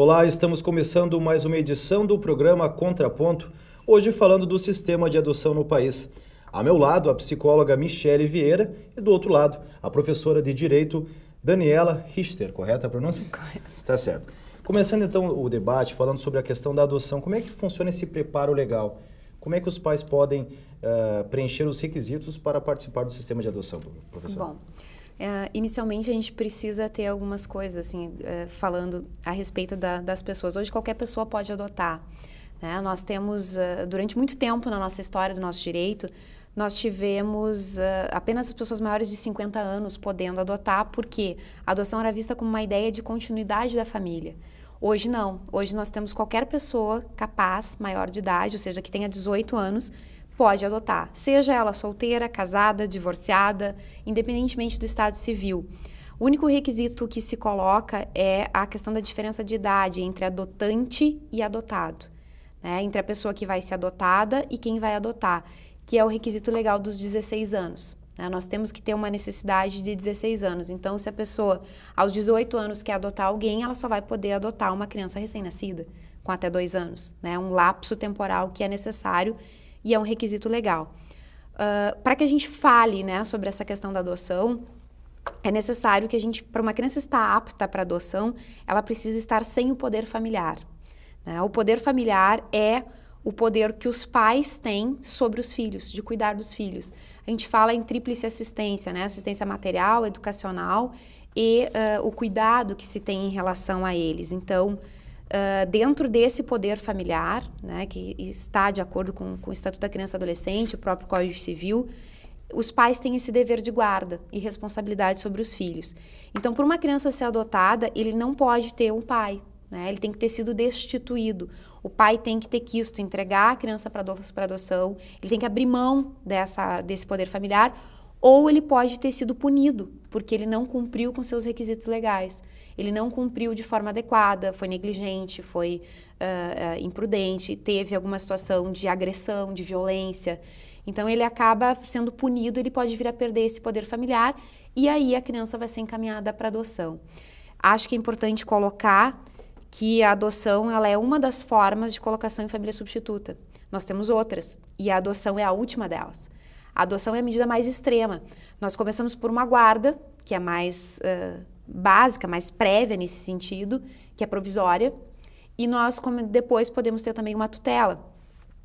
Olá, estamos começando mais uma edição do programa Contraponto, hoje falando do sistema de adoção no país. Ao meu lado, a psicóloga Michele Vieira e do outro lado, a professora de Direito Daniela Richter, correta a pronúncia? Correto. Está certo. Começando então o debate, falando sobre a questão da adoção, como é que funciona esse preparo legal? Como é que os pais podem preencher os requisitos para participar do sistema de adoção, professor? Bom, inicialmente a gente precisa ter algumas coisas, assim, falando a respeito das pessoas. Hoje qualquer pessoa pode adotar, né? Nós temos, durante muito tempo na nossa história do nosso direito, nós tivemos apenas as pessoas maiores de 50 anos podendo adotar, porque a adoção era vista como uma ideia de continuidade da família. Hoje não. Hoje nós temos qualquer pessoa capaz, maior de idade, ou seja, que tenha 18 anos, pode adotar. Seja ela solteira, casada, divorciada, independentemente do estado civil. O único requisito que se coloca é a questão da diferença de idade entre adotante e adotado, né? Entre a pessoa que vai ser adotada e quem vai adotar, que é o requisito legal dos 16 anos. Nós temos que ter uma necessidade de 16 anos. Então, se a pessoa, aos 18 anos, quer adotar alguém, ela só vai poder adotar uma criança recém-nascida, com até 2 anos. Né? Um lapso temporal que é necessário e é um requisito legal. Para que a gente fale, né, sobre essa questão da adoção, é necessário que a gente, para uma criança estar apta para adoção, ela precisa estar sem o poder familiar. Né? O poder familiar é o poder que os pais têm sobre os filhos, de cuidar dos filhos. A gente fala em tríplice assistência, né? Assistência material, educacional e o cuidado que se tem em relação a eles. Então, dentro desse poder familiar, né, que está de acordo com o Estatuto da Criança e Adolescente, o próprio Código Civil, os pais têm esse dever de guarda e responsabilidade sobre os filhos. Então, por uma criança ser adotada, ele não pode ter um pai. Né? Ele tem que ter sido destituído. O pai tem que ter quisto entregar a criança para adoção, ele tem que abrir mão desse poder familiar, ou ele pode ter sido punido, porque ele não cumpriu com seus requisitos legais. Ele não cumpriu de forma adequada, foi negligente, foi imprudente, teve alguma situação de agressão, de violência. Então, ele acaba sendo punido, ele pode vir a perder esse poder familiar, e aí a criança vai ser encaminhada para adoção. Acho que é importante colocar que a adoção ela é uma das formas de colocação em família substituta. Nós temos outras, e a adoção é a última delas. A adoção é a medida mais extrema. Nós começamos por uma guarda, que é mais básica, mais prévia nesse sentido, que é provisória, e nós depois podemos ter também uma tutela.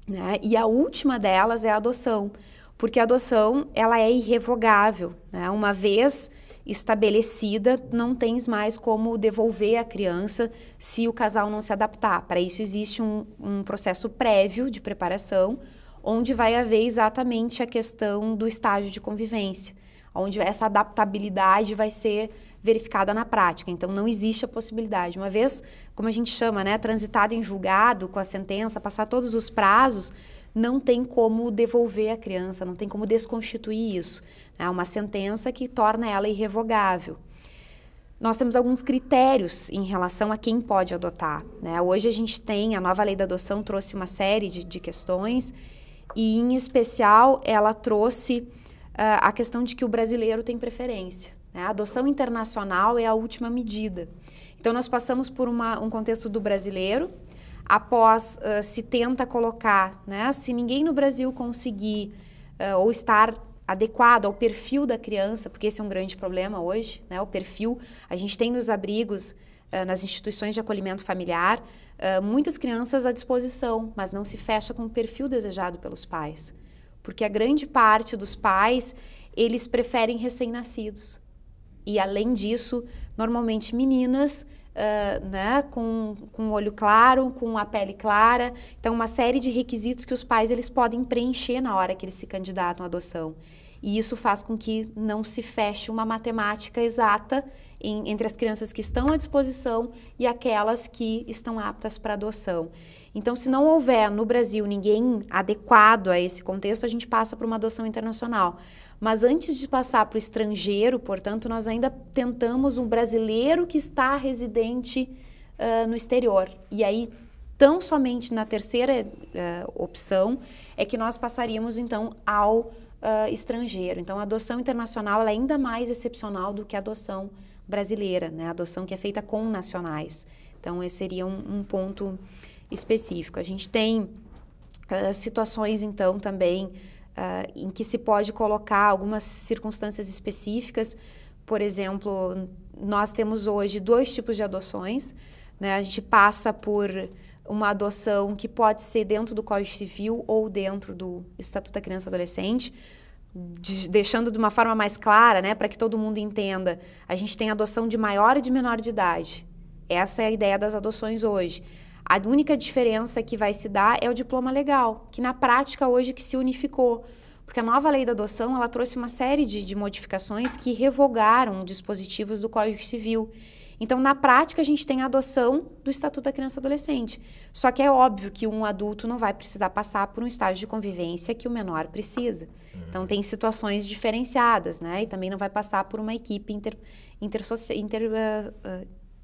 Né? E a última delas é a adoção, porque a adoção ela é irrevogável. Né? Uma vez estabelecida, não tens mais como devolver a criança se o casal não se adaptar. Para isso existe um processo prévio de preparação, onde vai haver exatamente a questão do estágio de convivência, onde essa adaptabilidade vai ser verificada na prática. Então, não existe a possibilidade. Uma vez, como a gente chama, né, transitado em julgado com a sentença, passar todos os prazos, não tem como devolver a criança, não tem como desconstituir isso. É uma sentença que torna ela irrevogável. Nós temos alguns critérios em relação a quem pode adotar. Né? Hoje a gente tem, a nova lei da adoção trouxe uma série de questões e, em especial, ela trouxe a questão de que o brasileiro tem preferência. Né? A adoção internacional é a última medida. Então, nós passamos por um contexto do brasileiro. Após se tenta colocar, né, se ninguém no Brasil conseguir ou estar adequado ao perfil da criança, porque esse é um grande problema hoje, né, o perfil, a gente tem nos abrigos, nas instituições de acolhimento familiar, muitas crianças à disposição, mas não se fecha com o perfil desejado pelos pais, porque a grande parte dos pais, eles preferem recém-nascidos, e além disso, normalmente meninas, né, com o olho claro, com a pele clara. Então, uma série de requisitos que os pais eles podem preencher na hora que eles se candidatam à adoção. E isso faz com que não se feche uma matemática exata entre as crianças que estão à disposição e aquelas que estão aptas para adoção. Então, se não houver no Brasil ninguém adequado a esse contexto, a gente passa para uma adoção internacional. Mas antes de passar para o estrangeiro, portanto, nós ainda tentamos um brasileiro que está residente no exterior. E aí, tão somente na terceira opção, é que nós passaríamos, então, ao estrangeiro. Então, a adoção internacional ela é ainda mais excepcional do que a adoção brasileira, né? A adoção que é feita com nacionais. Então, esse seria um ponto específico. A gente tem situações, então, também em que se pode colocar algumas circunstâncias específicas. Por exemplo, nós temos hoje 2 tipos de adoções, né? A gente passa por uma adoção que pode ser dentro do Código Civil ou dentro do Estatuto da Criança e Adolescente, deixando de uma forma mais clara, né, para que todo mundo entenda. A gente tem adoção de maior e de menor de idade. Essa é a ideia das adoções hoje. A única diferença que vai se dar é o diploma legal, que na prática hoje que se unificou. Porque a nova lei da adoção, ela trouxe uma série de modificações que revogaram dispositivos do Código Civil. Então, na prática, a gente tem a adoção do Estatuto da Criança e Adolescente. Só que é óbvio que um adulto não vai precisar passar por um estágio de convivência que o menor precisa. Então, tem situações diferenciadas, né? E também não vai passar por uma equipe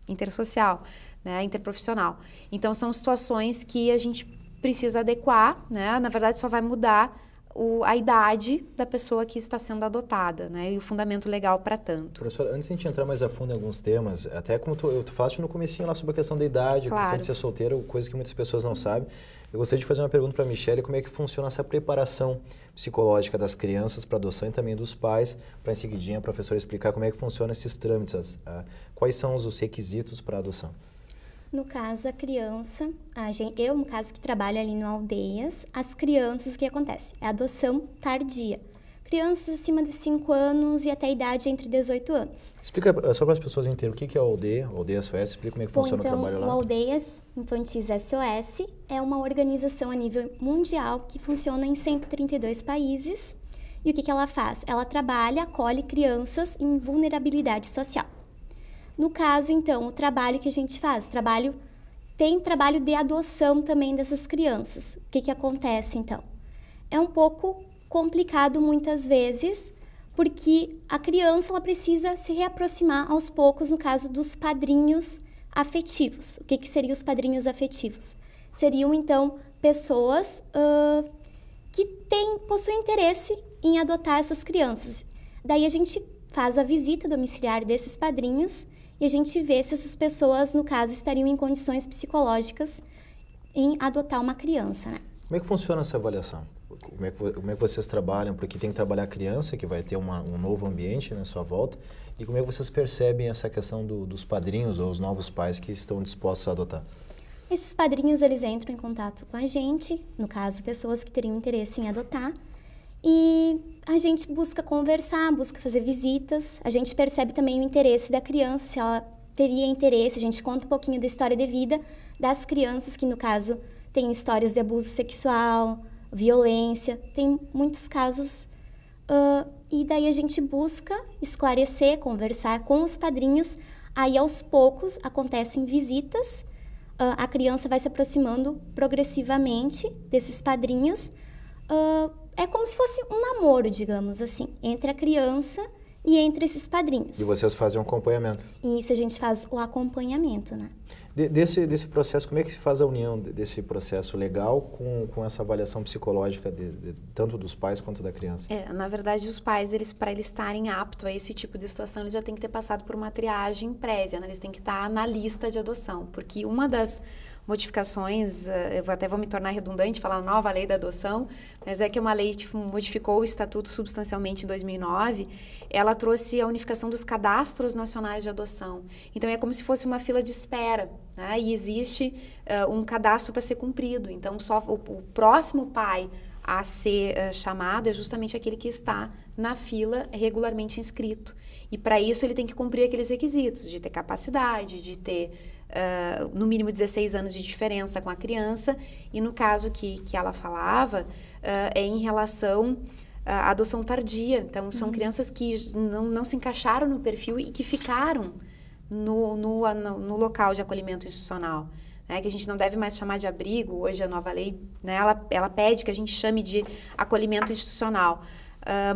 intersocial, né? Interprofissional. Então, são situações que a gente precisa adequar, né? Na verdade, só vai mudar a idade da pessoa que está sendo adotada, né? E o fundamento legal para tanto. Professora, antes de a gente entrar mais a fundo em alguns temas, até como tu falaste no comecinho lá sobre a questão da idade, a questão de ser solteiro, coisa que muitas pessoas não sabem. Eu gostaria de fazer uma pergunta para a Michele, como é que funciona essa preparação psicológica das crianças para adoção e também dos pais, para em seguidinha a professora explicar como é que funciona esses trâmites, quais são os requisitos para a adoção. No caso, a criança, eu, no caso, que trabalho ali no Aldeias, as crianças, o que acontece? É adoção tardia. Crianças acima de 5 anos e até a idade entre 18 anos. Explica só para as pessoas entenderem o que é a Aldeia, Aldeias SOS, explica como é que funciona o trabalho lá. O Aldeias Infantis SOS é uma organização a nível mundial que funciona em 132 países. E o que ela faz? Ela trabalha, acolhe crianças em vulnerabilidade social. No caso, então, o trabalho que a gente faz, tem trabalho de adoção também dessas crianças. O que acontece, então? É um pouco complicado muitas vezes, porque a criança ela precisa se reaproximar aos poucos, no caso dos padrinhos afetivos. O que seriam os padrinhos afetivos? Seriam, então, pessoas que possuem interesse em adotar essas crianças. Daí a gente faz a visita domiciliar desses padrinhos e a gente vê se essas pessoas, no caso, estariam em condições psicológicas em adotar uma criança, né? Como é que funciona essa avaliação? Como é que vocês trabalham? Porque tem que trabalhar a criança, que vai ter um novo ambiente na sua volta. E como é que vocês percebem essa questão dos padrinhos ou os novos pais que estão dispostos a adotar? Esses padrinhos, eles entram em contato com a gente, no caso, pessoas que teriam interesse em adotar. E a gente busca conversar, busca fazer visitas. A gente percebe também o interesse da criança, se ela teria interesse. A gente conta um pouquinho da história de vida das crianças, que no caso tem histórias de abuso sexual, violência, tem muitos casos. E daí a gente busca esclarecer, conversar com os padrinhos. Aí aos poucos acontecem visitas. A criança vai se aproximando progressivamente desses padrinhos. É como se fosse um namoro, digamos assim, entre a criança e entre esses padrinhos. E vocês fazem um acompanhamento? Isso, a gente faz o acompanhamento, né? Desse processo, como é que se faz a união desse processo legal com essa avaliação psicológica tanto dos pais quanto da criança? Na verdade, os pais, para eles estarem aptos a esse tipo de situação, eles já têm que ter passado por uma triagem prévia, né? Eles têm que estar na lista de adoção, porque uma das modificações, eu até vou me tornar redundante falar nova lei da adoção, mas é que é uma lei que modificou o estatuto substancialmente em 2009, ela trouxe a unificação dos cadastros nacionais de adoção. Então, é como se fosse uma fila de espera, né? E existe um cadastro para ser cumprido. Então, só o próximo pai a ser chamado é justamente aquele que está na fila regularmente inscrito. E para isso ele tem que cumprir aqueles requisitos de ter capacidade, de ter no mínimo 16 anos de diferença com a criança. E no caso que ela falava, é em relação à adoção tardia. Então, são crianças que não se encaixaram no perfil e que ficaram no local de acolhimento institucional. Que a gente não deve mais chamar de abrigo, hoje a nova lei, né, ela pede que a gente chame de acolhimento institucional,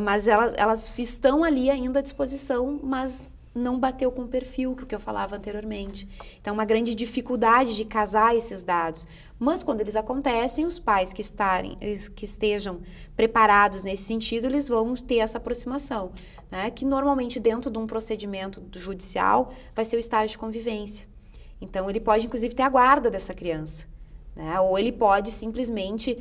mas elas estão ali ainda à disposição, mas não bateu com o perfil, que eu falava anteriormente. Então, uma grande dificuldade de casar esses dados. Mas, quando eles acontecem, os pais que estejam preparados nesse sentido, eles vão ter essa aproximação, né, que normalmente dentro de um procedimento judicial vai ser o estágio de convivência. Então, ele pode, inclusive, ter a guarda dessa criança. Né? Ou ele pode simplesmente,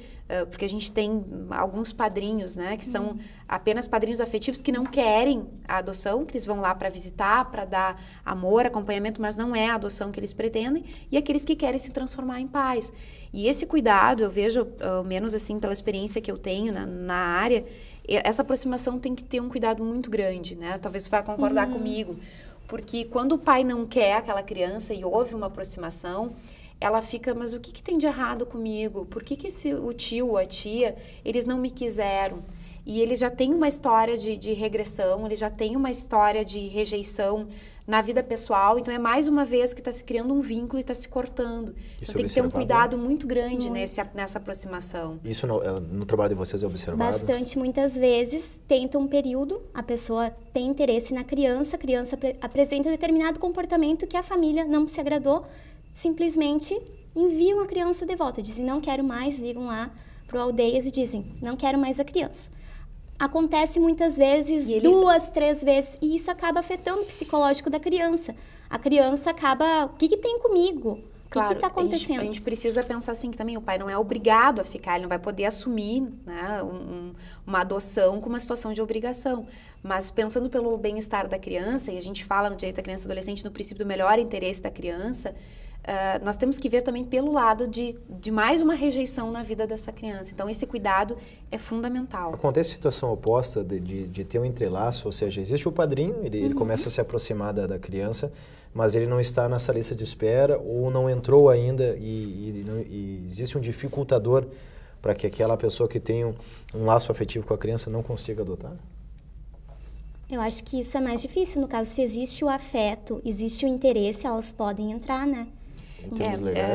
porque a gente tem alguns padrinhos, né, que são apenas padrinhos afetivos que não querem a adoção, que eles vão lá para visitar, para dar amor, acompanhamento, mas não é a adoção que eles pretendem, e aqueles que querem se transformar em pais. E esse cuidado, eu vejo, ao menos assim, pela experiência que eu tenho na área, essa aproximação tem que ter um cuidado muito grande, né? Talvez você vai concordar comigo, porque quando o pai não quer aquela criança e houve uma aproximação, ela fica, mas o que tem de errado comigo? Por que o tio ou a tia, eles não me quiseram? E ele já tem uma história de regressão, ele já tem uma história de rejeição na vida pessoal, então é mais uma vez que está se criando um vínculo e está se cortando. Então tem que ter um cuidado muito grande nessa aproximação. Isso no trabalho de vocês é observado? Bastante, muitas vezes tenta um período, a pessoa tem interesse na criança, a criança apresenta determinado comportamento que a família não se agradou, simplesmente enviam a criança de volta, dizem não quero mais, ligam lá para o Aldeias e dizem não quero mais a criança. Acontece muitas vezes, 2, 3 vezes, e isso acaba afetando o psicológico da criança. A criança acaba, o que tem comigo? Claro, o que está acontecendo? A gente precisa pensar assim que também o pai não é obrigado a ficar, ele não vai poder assumir, né, uma adoção com uma situação de obrigação. Mas pensando pelo bem-estar da criança, e a gente fala no direito da criança e adolescente no princípio do melhor interesse da criança, nós temos que ver também pelo lado de mais uma rejeição na vida dessa criança. Então, esse cuidado é fundamental. Acontece situação oposta de ter um entrelaço, ou seja, existe o padrinho, ele começa a se aproximar da criança, mas ele não está nessa lista de espera ou não entrou ainda e existe um dificultador para que aquela pessoa que tem um laço afetivo com a criança não consiga adotar? Eu acho que isso é mais difícil. No caso, se existe o afeto, existe o interesse, elas podem entrar, né?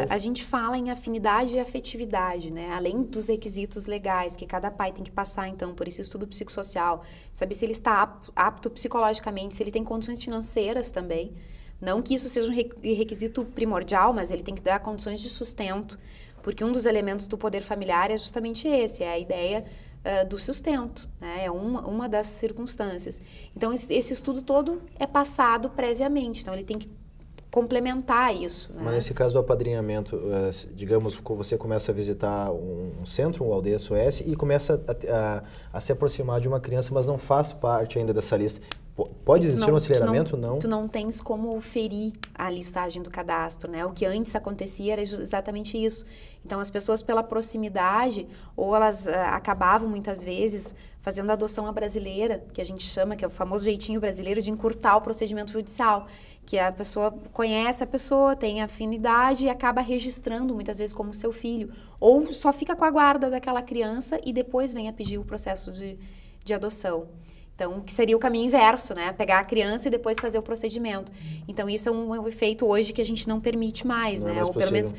A gente fala em afinidade e afetividade, né? Além dos requisitos legais que cada pai tem que passar, então, por esse estudo psicossocial, saber se ele está apto psicologicamente, se ele tem condições financeiras também. Não que isso seja um requisito primordial, mas ele tem que dar condições de sustento, porque um dos elementos do poder familiar é justamente esse, é a ideia do sustento, né? É uma das circunstâncias. Então, esse estudo todo é passado previamente, então ele tem que complementar isso. Né? Mas nesse caso do apadrinhamento, digamos, você começa a visitar um centro, um Aldeia SOS, e começa a se aproximar de uma criança, mas não faz parte ainda dessa lista. Pode existir um aceleramento? Não. Tu não tens como ferir a listagem do cadastro, né? O que antes acontecia era exatamente isso. Então, as pessoas, pela proximidade, ou elas acabavam, muitas vezes, fazendo a adoção à brasileira, que a gente chama, que é o famoso jeitinho brasileiro de encurtar o procedimento judicial, que a pessoa conhece a pessoa, tem afinidade e acaba registrando, muitas vezes, como seu filho. Ou só fica com a guarda daquela criança e depois vem a pedir o processo de adoção. Então, que seria o caminho inverso, né? Pegar a criança e depois fazer o procedimento. Então, isso é um efeito hoje que a gente não permite mais, né? Ou pelo menos,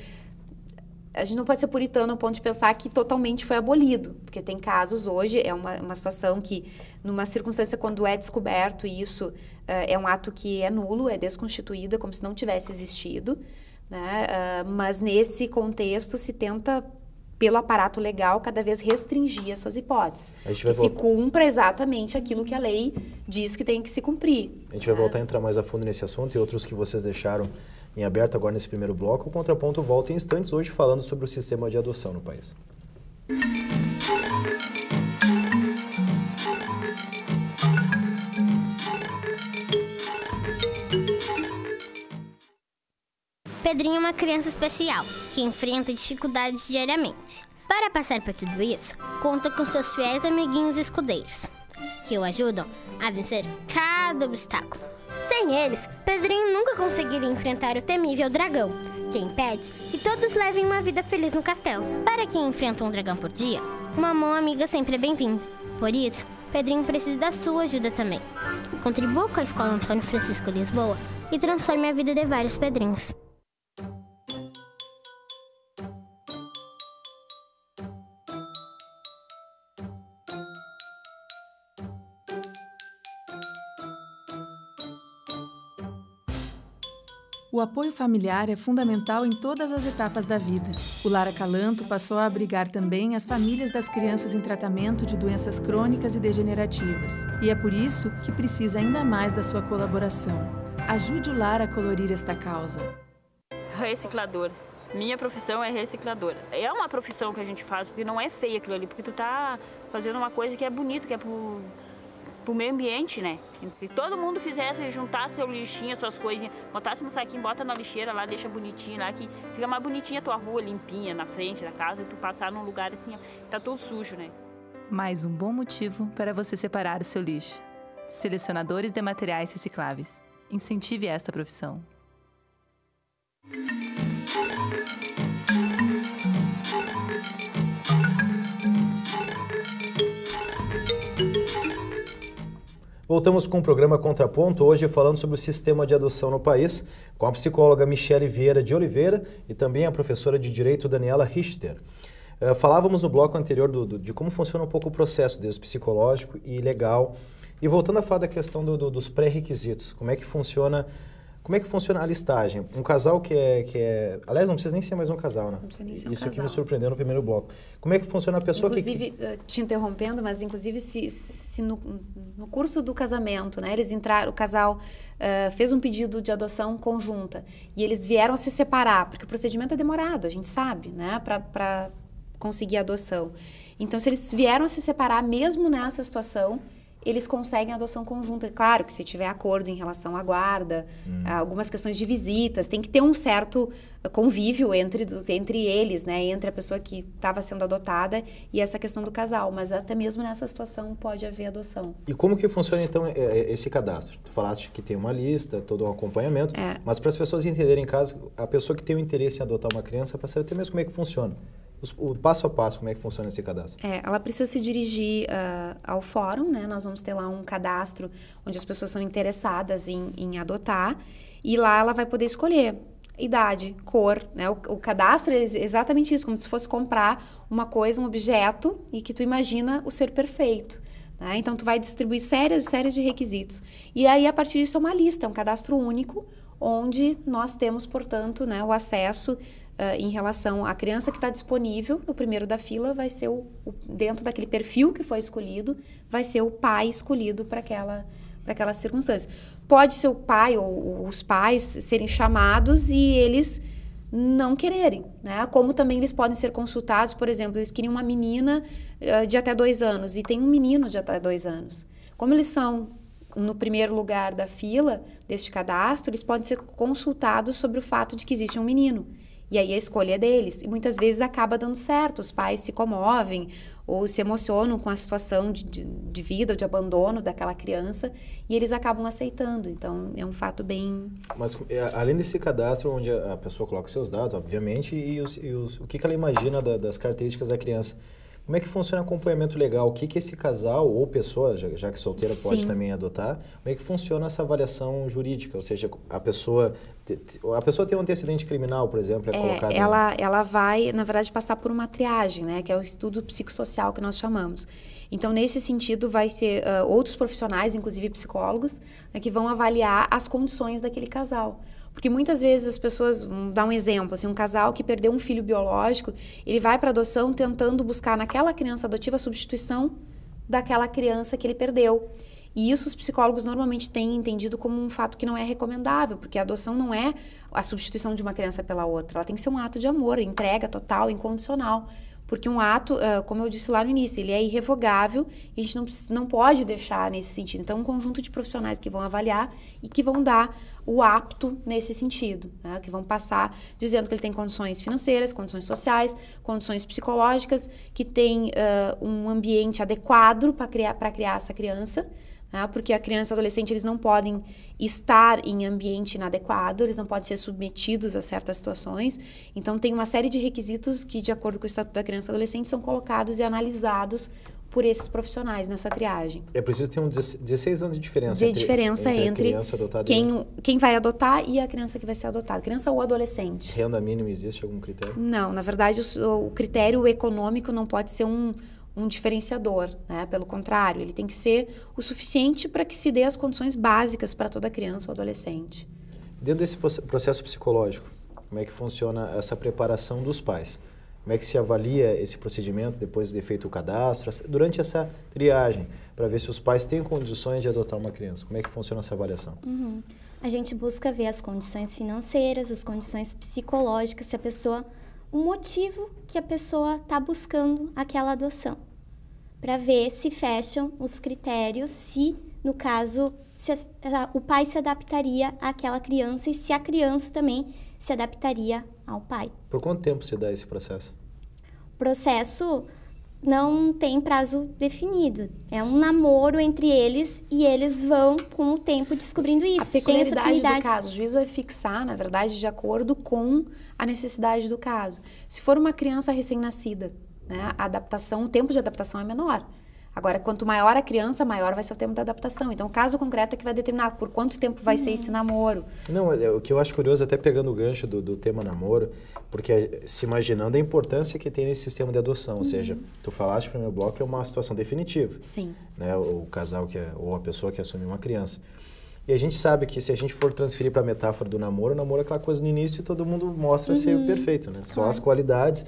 a gente não pode ser puritano ao ponto de pensar que totalmente foi abolido. Porque tem casos hoje, é uma situação que, numa circunstância quando é descoberto isso, é um ato que é nulo, é desconstituído, é como se não tivesse existido, né? Mas nesse contexto se tenta, pelo aparato legal, cada vez restringir essas hipóteses. Que se cumpra exatamente aquilo que a lei diz que tem que se cumprir. A gente vai voltar a entrar mais a fundo nesse assunto e outros que vocês deixaram em aberto agora nesse primeiro bloco. O Contraponto volta em instantes, hoje falando sobre o sistema de adoção no país. Pedrinho é uma criança especial, que enfrenta dificuldades diariamente. Para passar por tudo isso, conta com seus fiéis amiguinhos escudeiros, que o ajudam a vencer cada obstáculo. Sem eles, Pedrinho nunca conseguiria enfrentar o temível dragão, que impede que todos levem uma vida feliz no castelo. Para quem enfrenta um dragão por dia, uma mão amiga sempre é bem-vinda. Por isso, Pedrinho precisa da sua ajuda também. Contribua com a Escola Antônio Francisco Lisboa e transforme a vida de vários Pedrinhos. O apoio familiar é fundamental em todas as etapas da vida. O Lar Acalanto passou a abrigar também as famílias das crianças em tratamento de doenças crônicas e degenerativas. E é por isso que precisa ainda mais da sua colaboração. Ajude o Lar a colorir esta causa. Reciclador. Minha profissão é recicladora. É uma profissão que a gente faz, porque não é feio aquilo ali, porque tu tá fazendo uma coisa que é bonita, que é pro meio ambiente, né? Se todo mundo fizesse, juntasse seu lixinho, suas coisinhas, botasse no saquinho, bota na lixeira lá, deixa bonitinho lá, que fica mais bonitinha a tua rua, limpinha, na frente da casa, e tu passar num lugar assim, tá todo sujo, né? Mais um bom motivo para você separar o seu lixo. Selecionadores de materiais recicláveis. Incentive esta profissão. Voltamos com o programa Contraponto, hoje falando sobre o sistema de adoção no país, com a psicóloga Michele Vieira de Oliveira e também a professora de Direito Daniela Richter. Falávamos no bloco anterior de como funciona um pouco o processo, desde psicológico e legal. E voltando a falar da questão dos pré-requisitos, como é que funciona a listagem? Um casal que é... Aliás, não precisa nem ser mais um casal, né? Não precisa nem ser um Isso casal. que me surpreendeu no primeiro bloco. Como é que funciona a pessoa inclusive, te interrompendo, mas inclusive se no curso do casamento, né, eles entraram, o casal fez um pedido de adoção conjunta e eles vieram a se separar, porque o procedimento é demorado, a gente sabe, né, para conseguir a adoção. Então, se eles vieram a se separar mesmo nessa situação, eles conseguem a adoção conjunta. Claro que se tiver acordo em relação à guarda, algumas questões de visitas, tem que ter um certo convívio entre eles, né? Entre a pessoa que estava sendo adotada e essa questão do casal. Mas até mesmo nessa situação pode haver adoção. E como que funciona, então, esse cadastro? Tu falaste que tem uma lista, todo um acompanhamento, mas para as pessoas entenderem em casa, a pessoa que tem o interesse em adotar uma criança, para saber até mesmo como é que funciona. O passo a passo, como é que funciona esse cadastro? Ela precisa se dirigir ao fórum, né? Nós vamos ter lá um cadastro onde as pessoas são interessadas em adotar e lá ela vai poder escolher idade, cor, né? O cadastro é exatamente isso, como se fosse comprar uma coisa, um objeto e que tu imagina o ser perfeito. Né? Então, tu vai distribuir séries de requisitos. E aí, a partir disso, é uma lista, é um cadastro único, onde nós temos, portanto, né, o acesso em relação à criança que está disponível. O primeiro da fila vai ser dentro daquele perfil que foi escolhido, vai ser o pai escolhido para aquela circunstância. Pode ser o pai ou os pais serem chamados e eles não quererem, né? Como também eles podem ser consultados, por exemplo, eles queriam uma menina de até 2 anos e tem um menino de até 2 anos. Como eles são no primeiro lugar da fila deste cadastro, eles podem ser consultados sobre o fato de que existe um menino. E aí a escolha é deles. E muitas vezes acaba dando certo. Os pais se comovem ou se emocionam com a situação de vida ou de abandono daquela criança e eles acabam aceitando. Então, é um fato bem... Mas, além desse cadastro, onde a pessoa coloca seus dados, obviamente, o que ela imagina das características da criança, como é que funciona o acompanhamento legal? O que esse casal ou pessoa, já que solteira pode também adotar, como é que funciona essa avaliação jurídica? Ou seja, a pessoa tem um antecedente criminal, por exemplo, é colocada... Ela vai, na verdade, passar por uma triagem, né? Que é o estudo psicossocial que nós chamamos. Então, nesse sentido, vai ser outros profissionais, inclusive psicólogos, né, que vão avaliar as condições daquele casal. Porque muitas vezes as pessoas, vamos dar um exemplo, assim, um casal que perdeu um filho biológico, ele vai para adoção tentando buscar naquela criança adotiva a substituição daquela criança que ele perdeu. E isso os psicólogos normalmente têm entendido como um fato que não é recomendável, porque a adoção não é a substituição de uma criança pela outra, ela tem que ser um ato de amor, entrega total, incondicional. Porque um ato, como eu disse lá no início, ele é irrevogável e a gente não pode deixar nesse sentido. Então, um conjunto de profissionais que vão avaliar e que vão dar o apto nesse sentido, né? Que vão passar dizendo que ele tem condições financeiras, condições sociais, condições psicológicas, que tem um ambiente adequado para criar essa criança, né? Porque a criança e o adolescente eles não podem estar em ambiente inadequado, eles não podem ser submetidos a certas situações. Então, tem uma série de requisitos que, de acordo com o Estatuto da Criança e Adolescente, são colocados e analisados por esses profissionais nessa triagem. É preciso ter 16 anos de diferença entre a criança adotada quem vai adotar e a criança que vai ser adotada, criança ou adolescente. Renda mínima, existe algum critério? Não, na verdade, o critério econômico não pode ser um diferenciador, né? Pelo contrário, ele tem que ser o suficiente para que se dê as condições básicas para toda criança ou adolescente. Dentro desse processo psicológico, como é que funciona essa preparação dos pais? Como é que se avalia esse procedimento depois de feito o cadastro, durante essa triagem, para ver se os pais têm condições de adotar uma criança? Como é que funciona essa avaliação? A gente busca ver as condições financeiras, as condições psicológicas, se a pessoa, o motivo que a pessoa está buscando aquela adoção, para ver se fecham os critérios, se, no caso, o pai se adaptaria àquela criança e se a criança também se adaptaria ao pai. Por quanto tempo se dá esse processo? O processo não tem prazo definido. É um namoro entre eles e eles vão, com o tempo, descobrindo isso. A peculiaridade do caso, o juiz vai fixar, na verdade, de acordo com a necessidade do caso. Se for uma criança recém-nascida, né, a adaptação, o tempo de adaptação é menor. Agora, quanto maior a criança, maior vai ser o tempo da adaptação. Então, o caso concreto é que vai determinar por quanto tempo vai ser esse namoro. Não, o que eu acho curioso, até pegando o gancho do tema namoro, porque se imaginando a importância que tem nesse sistema de adoção, ou seja, tu falaste no primeiro bloco que é uma situação definitiva. Sim. Né, o casal ou a pessoa que assume uma criança. E a gente sabe que se a gente for transferir para a metáfora do namoro, o namoro é aquela coisa no início e todo mundo mostra ser perfeito, né? Só as qualidades.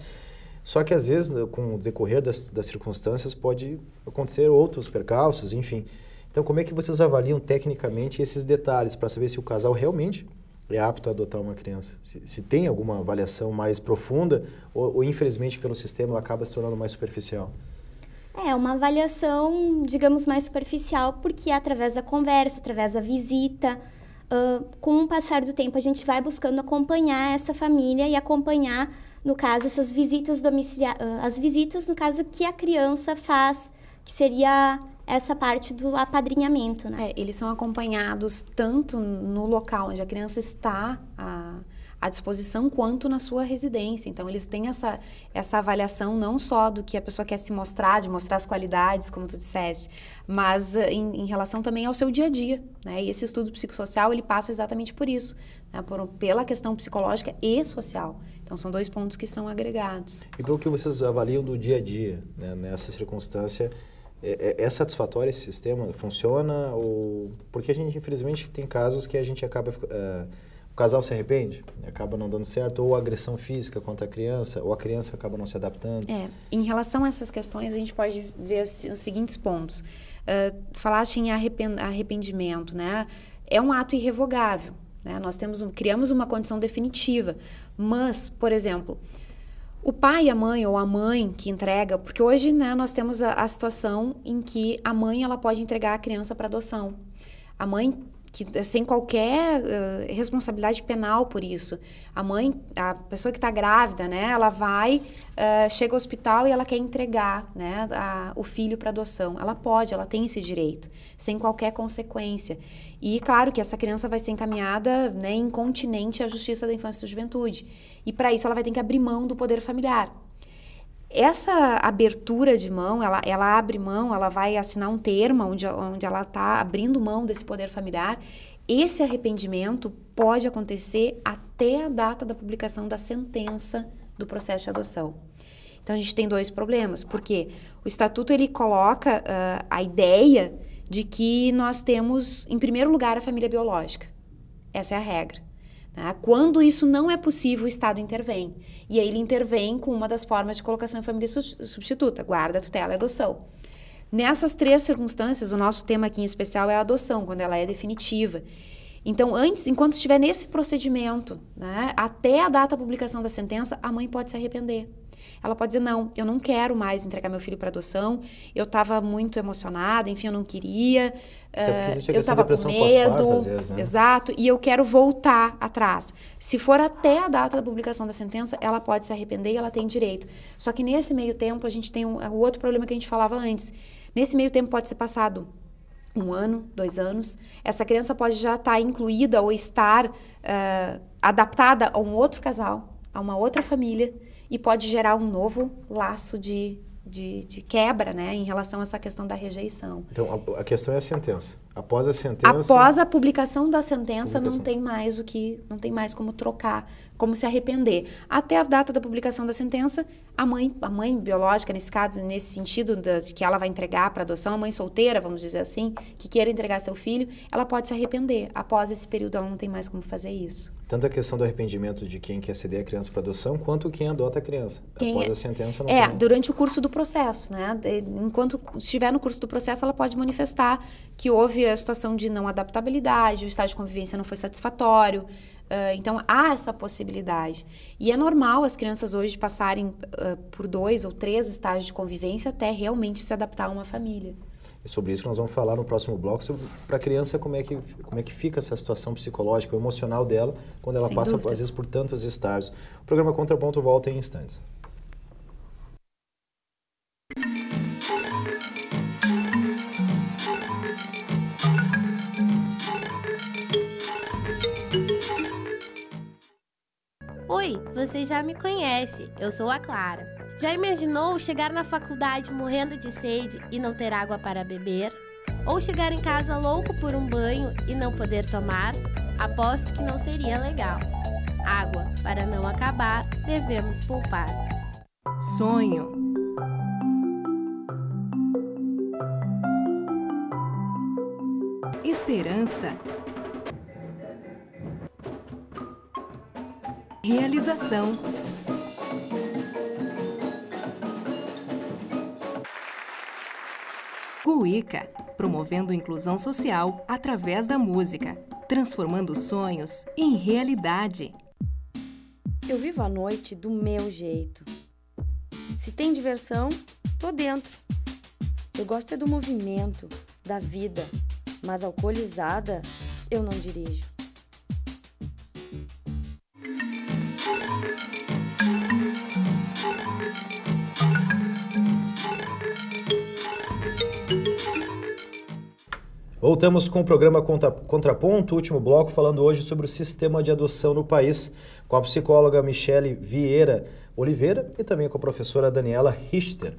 Só que às vezes, com o decorrer das circunstâncias, pode acontecer outros percalços, enfim. Então, como é que vocês avaliam tecnicamente esses detalhes para saber se o casal realmente é apto a adotar uma criança? Se tem alguma avaliação mais profunda ou infelizmente, pelo sistema, ela acaba se tornando mais superficial? É uma avaliação, digamos, mais superficial, porque através da conversa, através da visita, com o passar do tempo, a gente vai buscando acompanhar essa família e acompanhar, no caso, essas visitas domiciliares, as visitas, no caso, que a criança faz, que seria essa parte do apadrinhamento, né? Eles são acompanhados tanto no local onde a criança está à disposição, quanto na sua residência. Então, eles têm essa avaliação não só do que a pessoa quer se mostrar, de mostrar as qualidades, como tu disseste, mas em relação também ao seu dia a dia, né? E esse estudo psicossocial, ele passa exatamente por isso, né? Pela questão psicológica e social. Então, são dois pontos que são agregados. E pelo que vocês avaliam do dia a dia, né, nessa circunstância, é satisfatório esse sistema? Funciona? Porque a gente, infelizmente, tem casos que a gente acaba... o casal se arrepende, acaba não dando certo, ou agressão física contra a criança, ou a criança acaba não se adaptando. Em relação a essas questões, a gente pode ver os seguintes pontos. Falaste em arrependimento, né? É um ato irrevogável, né? Nós criamos uma condição definitiva, mas, por exemplo, o pai e a mãe, ou a mãe que entrega, porque hoje, né, nós temos a situação em que a mãe ela pode entregar a criança para adoção. A mãe, sem qualquer responsabilidade penal por isso. A pessoa que está grávida, né, ela chega ao hospital e ela quer entregar, né, o filho para adoção. Ela tem esse direito, sem qualquer consequência. E claro que essa criança vai ser encaminhada, né, incontinente à Justiça da Infância e da Juventude. E para isso ela vai ter que abrir mão do poder familiar. Essa abertura de mão, ela abre mão, ela vai assinar um termo onde ela está abrindo mão desse poder familiar. Esse arrependimento pode acontecer até a data da publicação da sentença do processo de adoção. Então, a gente tem dois problemas, porque o Estatuto ele coloca a ideia de que nós temos, em primeiro lugar, a família biológica. Essa é a regra. Quando isso não é possível, o Estado intervém. E aí ele intervém com uma das formas de colocação em família substituta, guarda, tutela e adoção. Nessas três circunstâncias, o nosso tema aqui em especial é a adoção, quando ela é definitiva. Então, enquanto estiver nesse procedimento, né, até a data da publicação da sentença, a mãe pode se arrepender. Ela pode dizer, não, eu não quero mais entregar meu filho para adoção, eu estava muito emocionada, enfim, eu não queria, eu estava com medo, às vezes, né? Exato, e eu quero voltar atrás. Se for até a data da publicação da sentença, ela pode se arrepender e ela tem direito. Só que nesse meio tempo, a gente tem o outro problema que a gente falava antes. Nesse meio tempo pode ser passado 1 ano, 2 anos. Essa criança pode já estar incluída ou estar adaptada a um outro casal, a uma outra família, e pode gerar um novo laço de quebra, né, em relação a essa questão da rejeição. Então, a questão é a sentença. Após a sentença... Após a publicação da sentença, não tem mais como trocar, como se arrepender. Até a data da publicação da sentença, a mãe biológica, nesse caso, nesse sentido de que ela vai entregar para adoção, a mãe solteira, vamos dizer assim, que queira entregar seu filho, ela pode se arrepender. Após esse período, ela não tem mais como fazer isso. tanto a questão do arrependimento de quem quer ceder a criança para adoção, quanto quem adota a criança. Após a sentença, não tem... durante o curso do processo, né? Enquanto estiver no curso do processo, ela pode manifestar que houve a situação de não adaptabilidade, o estágio de convivência não foi satisfatório. Então, há essa possibilidade. E é normal as crianças hoje passarem por 2 ou 3 estágios de convivência até realmente se adaptar a uma família. E sobre isso nós vamos falar no próximo bloco, para a criança como é que fica essa situação psicológica, emocional dela, quando ela passa, às vezes, por tantos estágios. O programa Contraponto volta em instantes. Oi, você já me conhece, eu sou a Clara. Já imaginou chegar na faculdade morrendo de sede e não ter água para beber? Ou chegar em casa louco por um banho e não poder tomar? Aposto que não seria legal. Água, para não acabar, devemos poupar. Sonho. Esperança. Realização. Cuíca, promovendo inclusão social através da música, transformando sonhos em realidade. Eu vivo a noite do meu jeito. Se tem diversão, tô dentro. Eu gosto é do movimento, da vida, mas alcoolizada, eu não dirijo. Voltamos com o programa Contraponto, último bloco, falando hoje sobre o sistema de adoção no país, com a psicóloga Michele Vieira Oliveira e também com a professora Daniela Richter.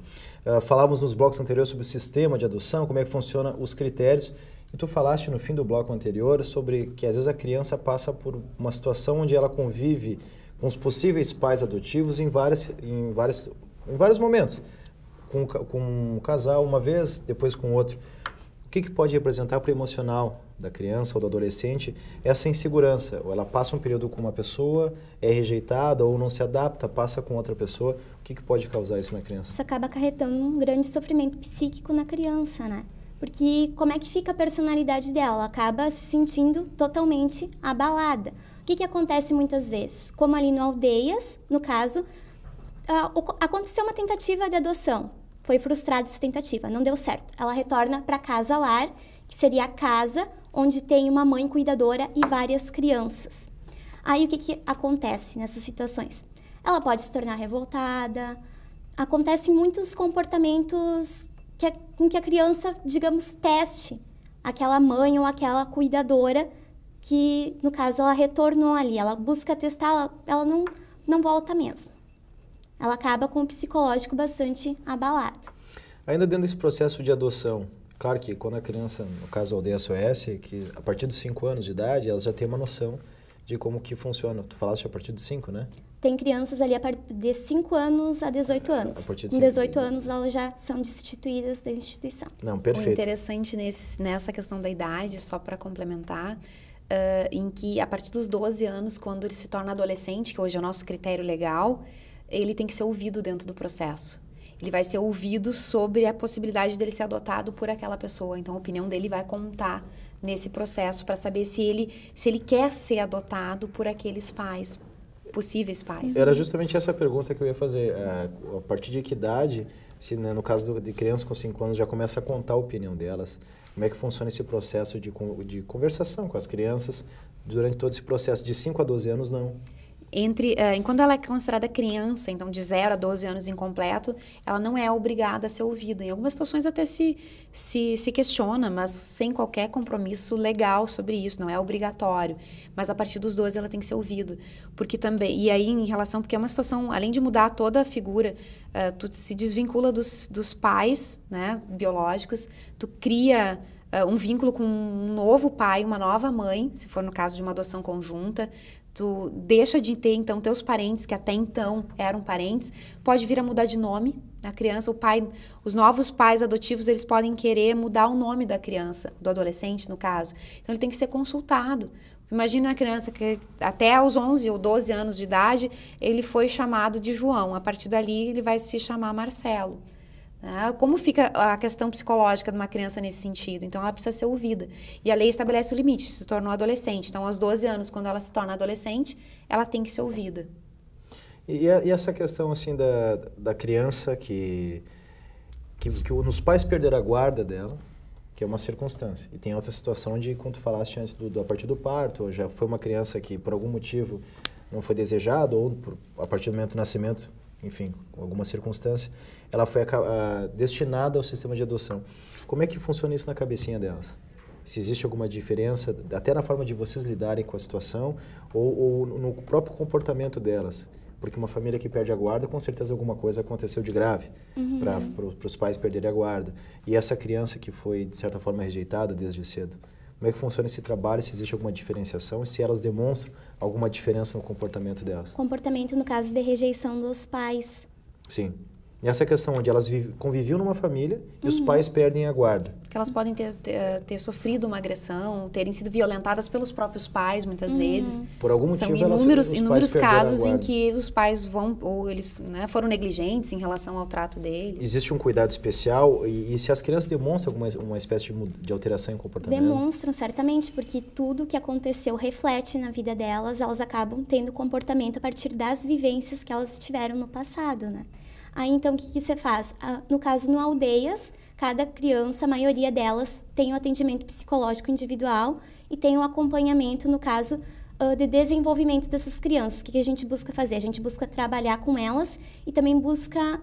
Falávamos nos blocos anteriores sobre o sistema de adoção, como é que funcionam os critérios, e tu falaste no fim do bloco anterior sobre que às vezes a criança passa por uma situação onde ela convive com os possíveis pais adotivos em vários momentos, com um casal uma vez, depois com outro. O que pode representar para o emocional da criança ou do adolescente essa insegurança? Ou ela passa um período com uma pessoa, é rejeitada ou não se adapta, passa com outra pessoa. O que pode causar isso na criança? Isso acaba acarretando um grande sofrimento psíquico na criança, né? Porque como é que fica a personalidade dela? Ela acaba se sentindo totalmente abalada. O que acontece muitas vezes? Como ali no Aldeias, no caso, aconteceu uma tentativa de adoção. Foi frustrada essa tentativa, não deu certo. Ela retorna para casa-lar, que seria a casa onde tem uma mãe cuidadora e várias crianças. Aí o que acontece nessas situações? Ela pode se tornar revoltada, acontecem muitos comportamentos com que a criança, digamos, teste aquela mãe ou aquela cuidadora que, no caso, ela retornou ali. Ela busca testar, ela não volta mesmo. Ela acaba com o psicológico bastante abalado. Ainda dentro desse processo de adoção, claro que quando a criança, no caso a Aldeia SOS, que a partir dos 5 anos de idade, elas já têm uma noção de como que funciona. Tu falaste a partir dos 5, né? Tem crianças ali a partir de 5 anos a 18 anos. A partir de 18 anos elas já são destituídas da instituição. Não, perfeito. O interessante nessa questão da idade, só para complementar, em que a partir dos 12 anos, quando ele se torna adolescente, que hoje é o nosso critério legal, ele tem que ser ouvido dentro do processo. Ele vai ser ouvido sobre a possibilidade dele ser adotado por aquela pessoa. Então, a opinião dele vai contar nesse processo para saber se ele quer ser adotado por aqueles pais, possíveis pais. Era justamente essa pergunta que eu ia fazer. A partir de que idade, se né, no caso de crianças com 5 anos já começa a contar a opinião delas, como é que funciona esse processo de conversação com as crianças durante todo esse processo de 5 a 12 anos, não? Enquanto ela é considerada criança, então de 0 a 12 anos incompleto, ela não é obrigada a ser ouvida. Em algumas situações até se questiona, mas sem qualquer compromisso legal sobre isso, não é obrigatório. Mas a partir dos 12 ela tem que ser ouvida. Porque também, e aí em relação, porque é uma situação, além de mudar toda a figura, tu se desvincula dos pais, né, biológicos, tu cria um vínculo com um novo pai, uma nova mãe, se for no caso de uma adoção conjunta. Tu deixa de ter, então, teus parentes, que até então eram parentes, pode vir a mudar de nome a criança. O pai, os novos pais adotivos, eles podem querer mudar o nome da criança, do adolescente, no caso. Então, ele tem que ser consultado. Imagina uma criança que até aos 11 ou 12 anos de idade, ele foi chamado de João. A partir dali, ele vai se chamar Marcelo. Como fica a questão psicológica de uma criança nesse sentido? Então, ela precisa ser ouvida. E a lei estabelece o limite, se tornou adolescente. Então, aos 12 anos, quando ela se torna adolescente, ela tem que ser ouvida. E essa questão, assim, da criança que os pais perderam a guarda dela, que é uma circunstância. E tem outra situação de, quando tu falaste antes a partir do parto, ou já foi uma criança que, por algum motivo, não foi desejada, ou a partir do momento do nascimento, enfim, com alguma circunstância, ela foi destinada ao sistema de adoção. Como é que funciona isso na cabecinha delas? Se existe alguma diferença, até na forma de vocês lidarem com a situação, ou no próprio comportamento delas? Porque uma família que perde a guarda, com certeza alguma coisa aconteceu de grave para os pais perderem a guarda. E essa criança que foi, de certa forma, rejeitada desde cedo, como é que funciona esse trabalho, se existe alguma diferenciação e se elas demonstram alguma diferença no comportamento delas? Comportamento no caso de rejeição dos pais. Sim. E essa questão onde elas conviviam numa família e os pais perdem a guarda. Que elas podem ter sofrido uma agressão, terem sido violentadas pelos próprios pais, muitas vezes. Por algum motivo, são inúmeros casos em que os pais eles foram negligentes em relação ao trato deles. Existe um cuidado especial e se as crianças demonstram uma espécie de alteração em comportamento? Demonstram, certamente, porque tudo que aconteceu reflete na vida delas, elas acabam tendo comportamento a partir das vivências que elas tiveram no passado, né? Aí, então, o que você faz? No caso, no Aldeias, cada criança, a maioria delas, tem o atendimento psicológico individual e tem o acompanhamento, no caso, de desenvolvimento dessas crianças. O que a gente busca fazer? A gente busca trabalhar com elas e também busca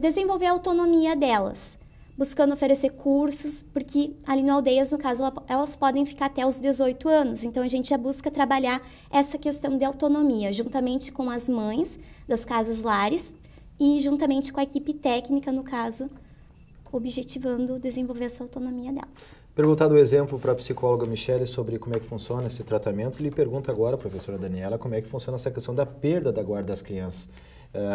desenvolver a autonomia delas, buscando oferecer cursos, porque ali no Aldeias, no caso, elas podem ficar até os 18 anos. Então, a gente já busca trabalhar essa questão de autonomia, juntamente com as mães das casas lares e juntamente com a equipe técnica, no caso, objetivando desenvolver essa autonomia delas. Perguntado o exemplo para a psicóloga Michele sobre como é que funciona esse tratamento, lhe pergunta agora, professora Daniela, como é que funciona essa questão da perda da guarda das crianças.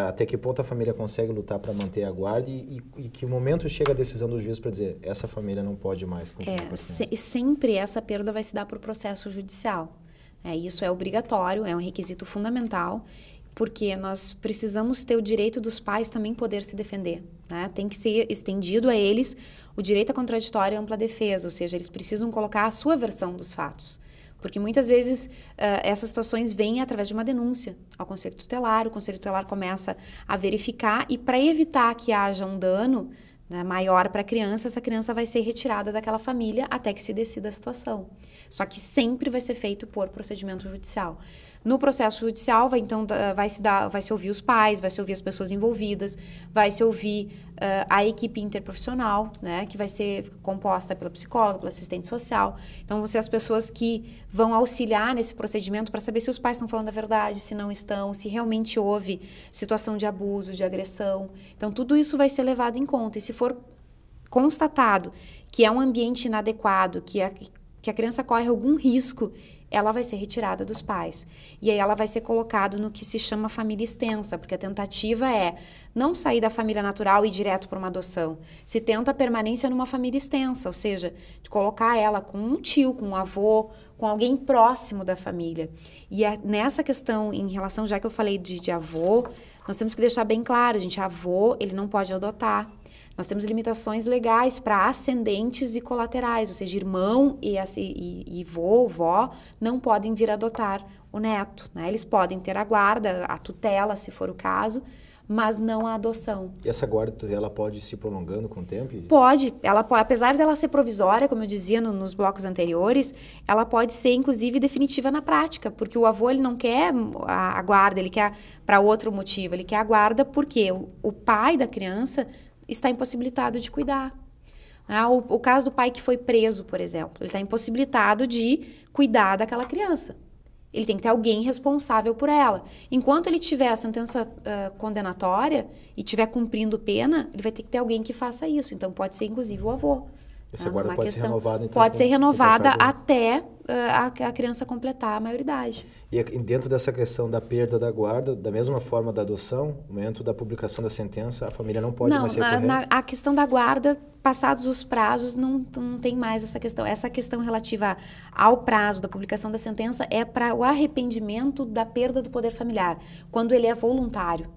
Até que ponto a família consegue lutar para manter a guarda e que momento chega a decisão do juiz para dizer essa família não pode mais continuar com as crianças? Sempre essa perda vai se dar por processo judicial. Isso é obrigatório, é um requisito fundamental, porque nós precisamos ter o direito dos pais também poder se defender, né? Tem que ser estendido a eles o direito à contraditória e ampla defesa, ou seja, eles precisam colocar a sua versão dos fatos. Porque muitas vezes essas situações vêm através de uma denúncia ao Conselho Tutelar, o Conselho Tutelar começa a verificar e para evitar que haja um dano, né, maior para a criança, essa criança vai ser retirada daquela família até que se decida a situação. Só que sempre vai ser feito por procedimento judicial. No processo judicial, vai se ouvir os pais, vai se ouvir as pessoas envolvidas, vai se ouvir a equipe interprofissional, né, que vai ser composta pela psicóloga, pela assistente social. Então, vão ser as pessoas que vão auxiliar nesse procedimento para saber se os pais estão falando a verdade, se não estão, se realmente houve situação de abuso, de agressão. Então, tudo isso vai ser levado em conta. E se for constatado que é um ambiente inadequado, que a criança corre algum risco, ela vai ser retirada dos pais. E aí ela vai ser colocada no que se chama família extensa, porque a tentativa é não sair da família natural e ir direto para uma adoção. Se tenta a permanência numa família extensa, ou seja, de colocar ela com um tio, com um avô, com alguém próximo da família. E nessa questão, em relação, já que eu falei de avô, nós temos que deixar bem claro, gente, avô, ele não pode adotar. Nós temos limitações legais para ascendentes e colaterais, ou seja, irmão e vô, vó, não podem vir adotar o neto, né? Eles podem ter a guarda, a tutela, se for o caso, mas não a adoção. E essa guarda tutela pode ir se prolongando com o tempo? Pode. Apesar dela ser provisória, como eu dizia nos blocos anteriores, ela pode ser, inclusive, definitiva na prática, porque o avô ele não quer a guarda, ele quer para outro motivo, ele quer a guarda porque o pai da criança está impossibilitado de cuidar. O caso do pai que foi preso, por exemplo, ele está impossibilitado de cuidar daquela criança. Ele tem que ter alguém responsável por ela. Enquanto ele tiver a sentença condenatória e estiver cumprindo pena, ele vai ter que ter alguém que faça isso. Então, pode ser, inclusive, o avô. Essa guarda pode ser renovada, então? Pode ser renovada até a criança completar a maioridade. E dentro dessa questão da perda da guarda, da mesma forma da adoção, no momento da publicação da sentença, a família não pode mais recorrer? A questão da guarda, passados os prazos, não tem mais essa questão. Essa questão relativa ao prazo da publicação da sentença é para o arrependimento da perda do poder familiar, quando ele é voluntário.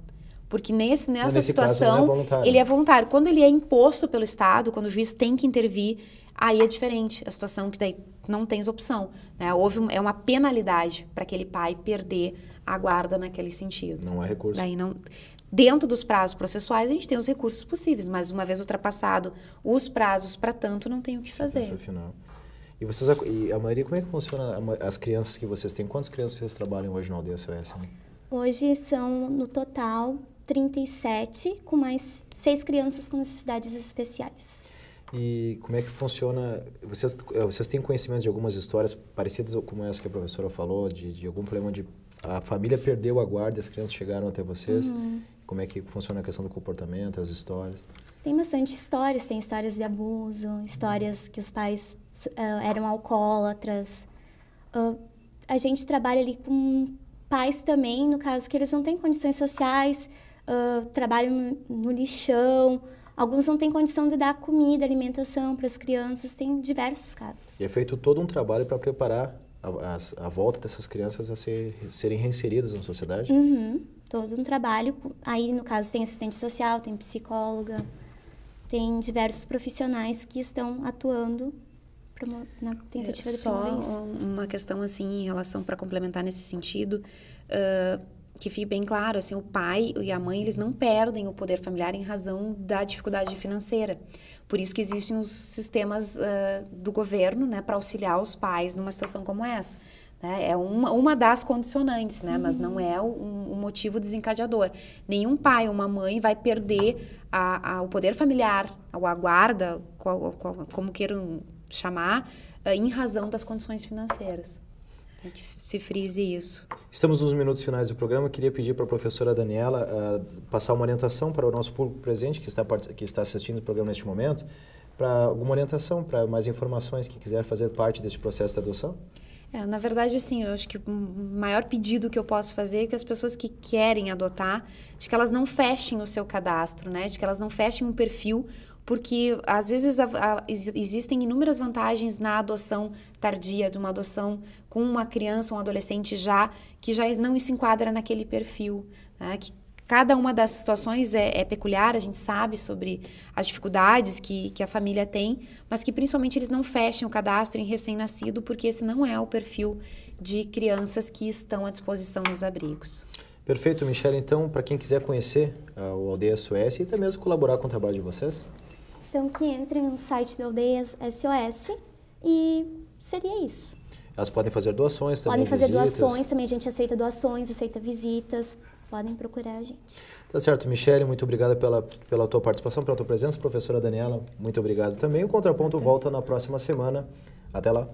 Porque nessa situação, ele é voluntário. Quando ele é imposto pelo Estado, quando o juiz tem que intervir, aí é diferente a situação, que daí não tens opção, né? É uma penalidade para aquele pai perder a guarda naquele sentido. Não há recurso. Daí não... Dentro dos prazos processuais, a gente tem os recursos possíveis, mas uma vez ultrapassado os prazos para tanto, não tem o que fazer. Final. E a maioria, como é que funciona as crianças que vocês têm? Quantas crianças vocês trabalham hoje na Aldeia SOS? Né? Hoje são, no total, 37, com mais 6 crianças com necessidades especiais. E como é que funciona? Vocês têm conhecimento de algumas histórias parecidas como essa que a professora falou, de algum problema de a família perdeu a guarda e as crianças chegaram até vocês? Como é que funciona a questão do comportamento, as histórias? Tem bastante histórias, tem histórias de abuso, histórias que os pais eram alcoólatras. A gente trabalha ali com pais também, no caso que eles não têm condições sociais, trabalham no lixão, alguns não têm condição de dar comida, alimentação para as crianças, tem diversos casos. E é feito todo um trabalho para preparar a volta dessas crianças a serem reinseridas na sociedade? Todo um trabalho, aí no caso tem assistente social, tem psicóloga, tem diversos profissionais que estão atuando na tentativa de promover isso. Só uma questão assim, em relação, para complementar nesse sentido, que fique bem claro, assim, o pai e a mãe, eles não perdem o poder familiar em razão da dificuldade financeira. Por isso que existem os sistemas do governo, né, para auxiliar os pais numa situação como essa. Né? É uma das condicionantes, né, mas não é um motivo desencadeador. Nenhum pai ou uma mãe vai perder o poder familiar, a guarda, como queiram chamar, em razão das condições financeiras. Que se frise isso. Estamos nos minutos finais do programa. Eu queria pedir para a professora Daniela passar uma orientação para o nosso público presente que está assistindo o programa neste momento, para alguma orientação, para mais informações, que quiser fazer parte deste processo de adoção. Na verdade, assim, eu acho que o maior pedido que eu posso fazer é que as pessoas que querem adotar, de que elas não fechem o seu cadastro, né? De que elas não fechem um perfil, porque às vezes existem inúmeras vantagens na adoção tardia, de uma adoção com uma criança, um adolescente que já não se enquadra naquele perfil, né? Que cada uma das situações é peculiar, a gente sabe sobre as dificuldades que a família tem, mas que principalmente eles não fechem o cadastro em recém-nascido, porque esse não é o perfil de crianças que estão à disposição nos abrigos. Perfeito, Michele. Então, para quem quiser conhecer o Aldeia SOS e até mesmo colaborar com o trabalho de vocês? Então, que entrem no site da Aldeia SOS e seria isso. Elas podem fazer doações também, podem fazer visitas. Doações também, a gente aceita doações, aceita visitas, podem procurar a gente. Tá certo, Michele, muito obrigada pela tua participação, pela tua presença. Professora Daniela, muito obrigado também. O Contraponto volta na próxima semana. Até lá.